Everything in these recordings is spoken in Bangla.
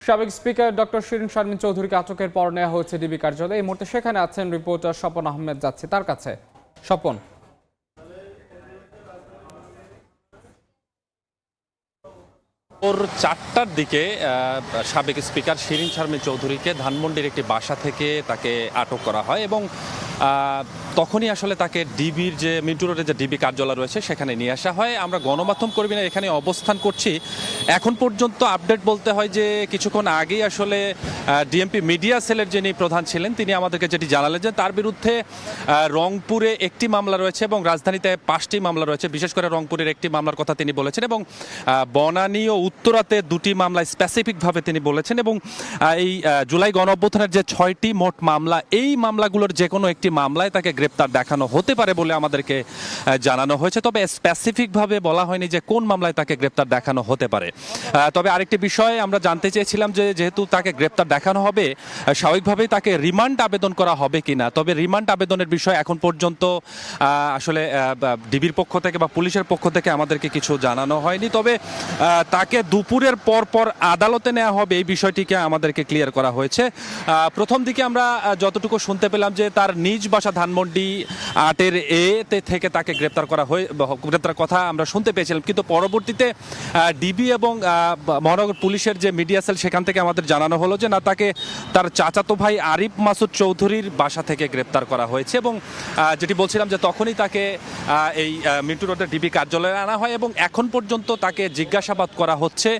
সাবেক স্পিকার ডক্টর শিরিন শারমিন চৌধুরীকে আটকের পর নেওয়া হয়েছে ডিবি কার্যালয়ে। এই মুহূর্তে সেখানে আছেন রিপোর্টার স্বপন আহমেদ, যাচ্ছে তার কাছে। স্বপন, ভোর 4টার দিকে সাবেক স্পিকার শিরিন শারমিন চৌধুরীকে ধানমন্ডির একটি বাসা থেকে তাকে আটক করা হয় এবং তখনই আসলে তাকে ডিবির যে মিন্টু রোডের যে ডিবি কার্যালয় রয়েছে সেখানে নিয়ে আসা হয়। আমরা গণমাধ্যম কর্মীরা এখানে অবস্থান করছি। এখন পর্যন্ত আপডেট বলতে হয় যে কিছুক্ষণ আগেই আসলে ডিএমপি মিডিয়া সেলের যিনি প্রধান ছিলেন তিনি আমাদেরকে যেটি জানালেন যে তার বিরুদ্ধে রংপুরে একটি মামলা রয়েছে এবং রাজধানীতে 5টি মামলা রয়েছে। বিশেষ করে রংপুরের একটি মামলার কথা তিনি বলেছেন এবং বনানী ও উত্তরাতে 2টি মামলায় স্পেসিফিকভাবে তিনি বলেছেন এবং এই জুলাই গণঅভ্যুত্থানের যে 6টি মোট মামলা, এই মামলাগুলোর যে কোনো একটি মামলায় তাকে গ্রেপ্তার দেখানো হতে পারে বলে আমাদেরকে জানানো হয়েছে। তবে স্পেসিফিকভাবে বলা হয়নি যে কোন মামলায় তাকে গ্রেপ্তার দেখানো হতে পারে। তবে আরেকটি বিষয় আমরা জানতে চেয়েছিলাম যে যেহেতু তাকে গ্রেপ্তার দেখানো হবে, স্বাভাবিকভাবেই তাকে রিমান্ড আবেদন করা হবে কিনা। তবে রিমান্ড আবেদনের বিষয় এখন পর্যন্ত আসলে ডিবির পক্ষ থেকে বা পুলিশের পক্ষ থেকে আমাদেরকে কিছু জানানো হয়নি। তবে তাকে দুপুরের পর আদালতে নেওয়া হবে এই বিষয়টিকে আমাদেরকে ক্লিয়ার করা হয়েছে। প্রথম দিকে আমরা যতটুকু শুনতে পেলাম যে তার নিজ বাসা ধানমন্ডি 8-এর এতে থেকে তাকে গ্রেপ্তার কথা আমরা শুনতে পেয়েছিলাম, কিন্তু পরবর্তীতে ডিবি এবং মহানগর পুলিশের যে মিডিয়া সেল সেখান থেকে আমাদের জানানো হলো যে না, তাকে তার চাচাতো ভাই আরিফ মাসুদ চৌধুরীর বাসা থেকে গ্রেপ্তার করা হয়েছে এবং যেটি বলছিলাম যে তখনই তাকে এই মিন্টু রোডের ডিবি কার্যালয়ে আনা হয় এবং এখন পর্যন্ত তাকে জিজ্ঞাসাবাদ করা হচ্ছে।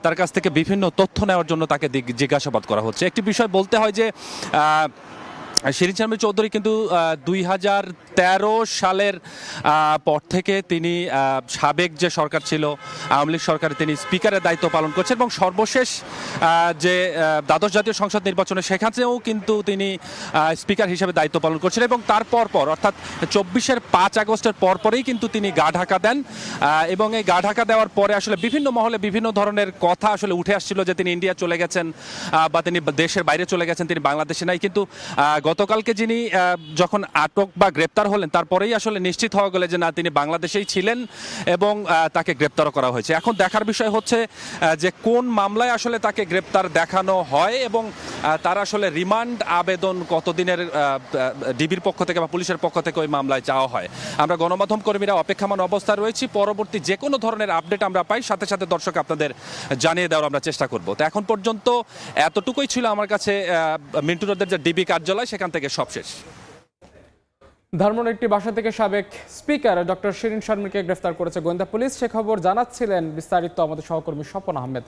তার কাছ থেকে বিভিন্ন তথ্য নেওয়ার জন্য তাকে জিজ্ঞাসাবাদ করা হচ্ছে। একটি বিষয় বলতে হয় যে শিরিন শারমিন চৌধুরী কিন্তু 2013 সালের পর থেকে তিনি সাবেক যে সরকার ছিল আওয়ামী লীগ সরকারে তিনি স্পিকারের দায়িত্ব পালন করছেন এবং সর্বশেষ যে দ্বাদশ জাতীয় সংসদ নির্বাচনে সেখানেও কিন্তু তিনি স্পিকার হিসেবে দায়িত্ব পালন করছেন এবং তার পর অর্থাৎ 24-এর 5 আগস্টের পরেই কিন্তু তিনি গা ঢাকা দেন এবং এই গা ঢাকা দেওয়ার পরে আসলে বিভিন্ন মহলে বিভিন্ন ধরনের কথা আসলে উঠে আসছিল যে তিনি ইন্ডিয়া চলে গেছেন বা তিনি দেশের বাইরে চলে গেছেন, তিনি বাংলাদেশে নাই। কিন্তু গতকালকে যিনি যখন আটক বা গ্রেপ্তার হলেন তারপরেই আসলে নিশ্চিত হওয়া গেল যে না, তিনি বাংলাদেশেই ছিলেন এবং তাকে গ্রেপ্তারও করা হয়েছে। এখন দেখার বিষয় হচ্ছে যে কোন মামলায় আসলে তাকে গ্রেপ্তার দেখানো হয় এবং তার আসলে রিমান্ড আবেদন কতদিনের ডিবির পক্ষ থেকে বা পুলিশের পক্ষ থেকে ওই মামলায় চাওয়া হয়। আমরা গণমাধ্যম কর্মীরা অপেক্ষমান অবস্থায় রয়েছি। পরবর্তী যে কোনো ধরনের আপডেট আমরা পাই সাথে সাথে দর্শক আপনাদের জানিয়ে দেওয়ার আমরা চেষ্টা করব। তো এখন পর্যন্ত এতটুকুই ছিল আমার কাছে মিন্টু রোডের যে ডিবি কার্যালয় সেখান থেকে সব শেষ। ধানমন্ডির একটি বাসা থেকে সাবেক স্পিকার ডক্টর শিরিন শারমিনকে গ্রেফতার করেছে গোয়েন্দা পুলিশ। সে খবর জানাচ্ছিলেন বিস্তারিত আমাদের সহকর্মী স্বপন আহমেদ।